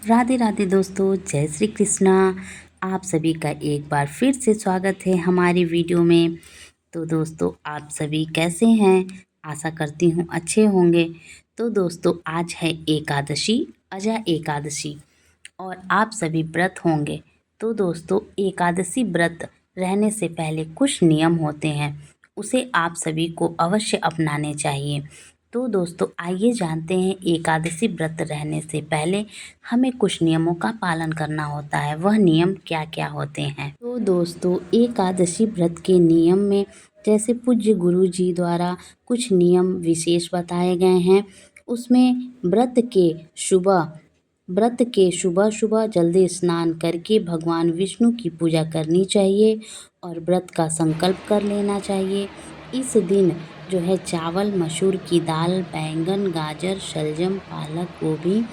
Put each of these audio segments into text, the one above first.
राधे राधे दोस्तों, जय श्री कृष्णा। आप सभी का एक बार फिर से स्वागत है हमारी वीडियो में। तो दोस्तों, आप सभी कैसे हैं? आशा करती हूँ अच्छे होंगे। तो दोस्तों, आज है एकादशी, अजय एकादशी, और आप सभी व्रत होंगे। तो दोस्तों, एकादशी व्रत रहने से पहले कुछ नियम होते हैं, उसे आप सभी को अवश्य अपनाने चाहिए। तो दोस्तों, आइए जानते हैं एकादशी व्रत रहने से पहले हमें कुछ नियमों का पालन करना होता है, वह नियम क्या क्या होते हैं। तो दोस्तों, एकादशी व्रत के नियम में जैसे पूज्य गुरु जी द्वारा कुछ नियम विशेष बताए गए हैं, उसमें व्रत के सुबह सुबह जल्दी स्नान करके भगवान विष्णु की पूजा करनी चाहिए और व्रत का संकल्प कर लेना चाहिए। इस दिन जो है चावल, मसूर की दाल, बैंगन, गाजर, शलजम, पालक, गोभी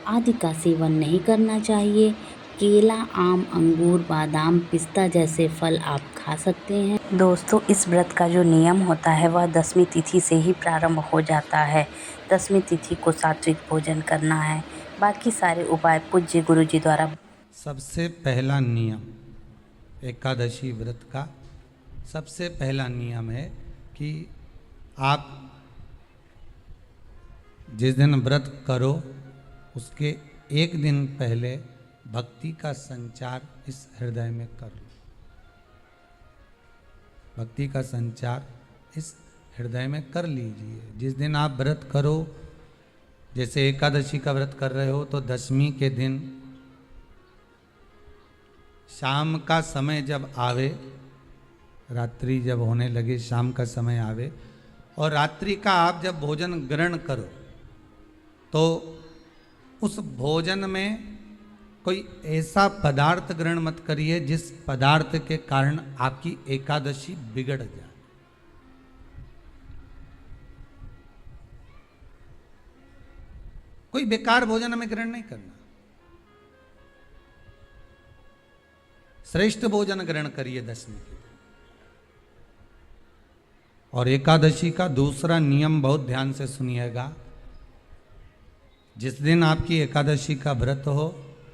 आदि का सेवन नहीं करना चाहिए। केला, आम, अंगूर, बादाम, पिस्ता जैसे फल आप खा सकते हैं। दोस्तों, इस व्रत का जो नियम होता है वह दसवीं तिथि से ही प्रारंभ हो जाता है। दसवीं तिथि को सात्विक भोजन करना है। बाकी सारे उपाय पूज्य गुरु जी द्वारा। सबसे पहला नियम एकादशी व्रत का सबसे पहला नियम है कि आप जिस दिन व्रत करो उसके एक दिन पहले भक्ति का संचार इस हृदय में कर लो। भक्ति का संचार इस हृदय में कर लीजिए। जिस दिन आप व्रत करो, जैसे एकादशी का व्रत कर रहे हो तो दशमी के दिन शाम का समय जब आवे, रात्रि जब होने लगे, शाम का समय आवे और रात्रि का आप जब भोजन ग्रहण करो तो उस भोजन में कोई ऐसा पदार्थ ग्रहण मत करिए जिस पदार्थ के कारण आपकी एकादशी बिगड़ जाए। कोई बेकार भोजन हमें ग्रहण नहीं करना। श्रेष्ठ भोजन ग्रहण करिए दशमी के दिन। और एकादशी का दूसरा नियम बहुत ध्यान से सुनिएगा। जिस दिन आपकी एकादशी का व्रत हो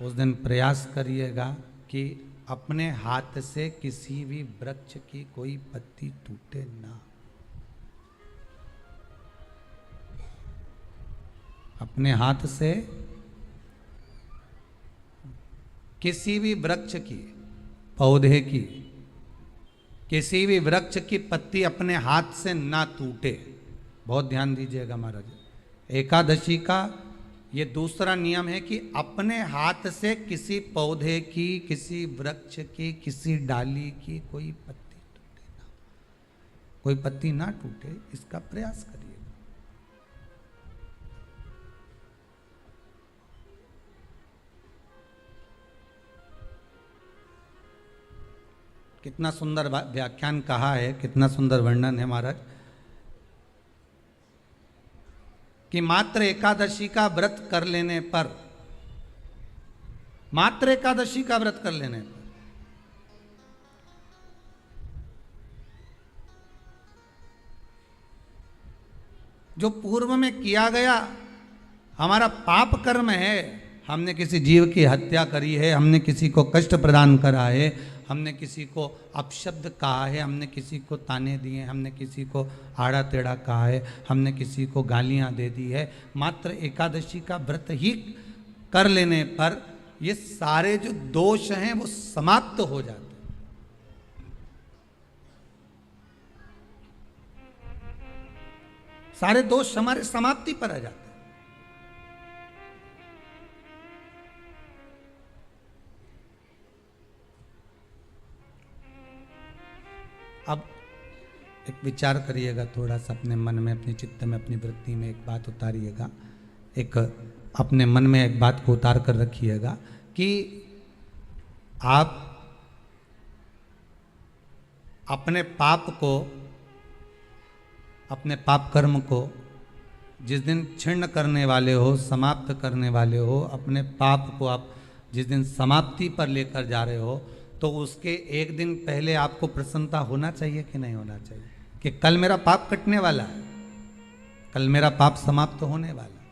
उस दिन प्रयास करिएगा कि अपने हाथ से किसी भी वृक्ष की कोई पत्ती टूटे ना। अपने हाथ से किसी भी वृक्ष की, पौधे की, किसी भी वृक्ष की पत्ती अपने हाथ से ना टूटे। बहुत ध्यान दीजिएगा महाराज। एकादशी का ये दूसरा नियम है कि अपने हाथ से किसी पौधे की, किसी वृक्ष की, किसी डाली की कोई पत्ती टूटे ना, कोई पत्ती ना टूटे, इसका प्रयास करिए। कितना सुंदर व्याख्यान कहा है, कितना सुंदर वर्णन है महाराज कि मात्र एकादशी का व्रत कर लेने पर, मात्र एकादशी का व्रत कर लेने पर जो पूर्व में किया गया हमारा पाप कर्म है, हमने किसी जीव की हत्या करी है, हमने किसी को कष्ट प्रदान करा है, हमने किसी को अपशब्द कहा है, हमने किसी को ताने दिए, हमने किसी को आड़ा टेढ़ा कहा है, हमने किसी को गालियां दे दी है, मात्र एकादशी का व्रत ही कर लेने पर ये सारे जो दोष हैं वो समाप्त हो जाते हैं। सारे दोष हमारे समाप्ति पर आ जाते हैं। अब एक विचार करिएगा थोड़ा सा अपने मन में, अपने चित्त में, अपनी वृत्ति में एक बात उतारिएगा। एक अपने मन में एक बात को उतार कर रखिएगा कि आप अपने पाप को, अपने पाप कर्म को जिस दिन क्षीण करने वाले हो, समाप्त करने वाले हो, अपने पाप को आप जिस दिन समाप्ति पर लेकर जा रहे हो तो उसके एक दिन पहले आपको प्रसन्नता होना चाहिए कि नहीं होना चाहिए कि कल मेरा पाप कटने वाला है, कल मेरा पाप समाप्त होने वाला है।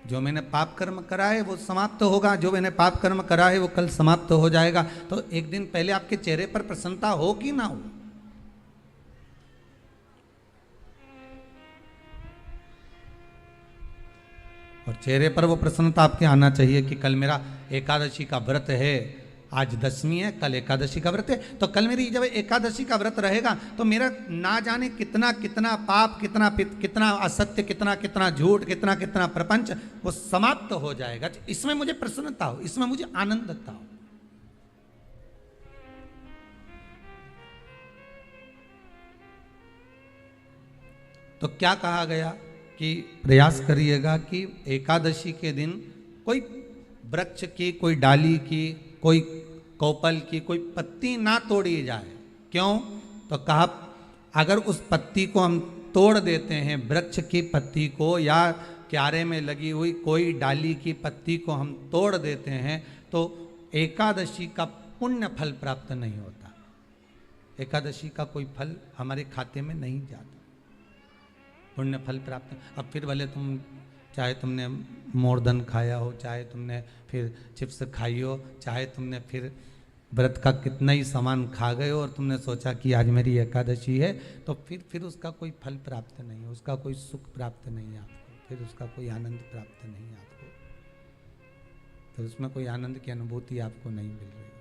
जो मैंने पाप कर्म करा है वो समाप्त होगा, जो मैंने पाप कर्म करा है वो कल समाप्त हो जाएगा। तो एक दिन पहले आपके चेहरे पर प्रसन्नता हो कि ना हो? और चेहरे पर वो प्रसन्नता आपके आना चाहिए कि कल मेरा एकादशी का व्रत है, आज दशमी है, कल एकादशी का व्रत है, तो कल मेरी जब एकादशी का व्रत रहेगा तो मेरा ना जाने कितना कितना पाप, कितना कितना असत्य, कितना कितना झूठ, कितना कितना प्रपंच वो समाप्त हो जाएगा। इसमें मुझे प्रसन्नता हो, इसमें मुझे आनंदता हो। तो क्या कहा गया कि प्रयास करिएगा कि एकादशी के दिन कोई वृक्ष की, कोई डाली की, कोई कोपल की कोई पत्ती ना तोड़ी जाए। क्यों? तो कहा अगर उस पत्ती को हम तोड़ देते हैं, वृक्ष की पत्ती को या क्यारे में लगी हुई कोई डाली की पत्ती को हम तोड़ देते हैं तो एकादशी का पुण्य फल प्राप्त नहीं होता, एकादशी का कोई फल हमारे खाते में नहीं जाता, पुण्य फल प्राप्त। अब फिर भले तुम चाहे तुमने मोरधन खाया हो, चाहे तुमने फिर चिप्स खाई हो, चाहे तुमने फिर व्रत का कितना ही सामान खा गए हो और तुमने सोचा कि आज मेरी एकादशी है, तो फिर उसका कोई फल प्राप्त नहीं है, उसका कोई सुख प्राप्त नहीं है आपको, फिर उसका कोई आनंद प्राप्त नहीं है आपको, फिर उसमें कोई आनंद की अनुभूति आपको नहीं मिल रही।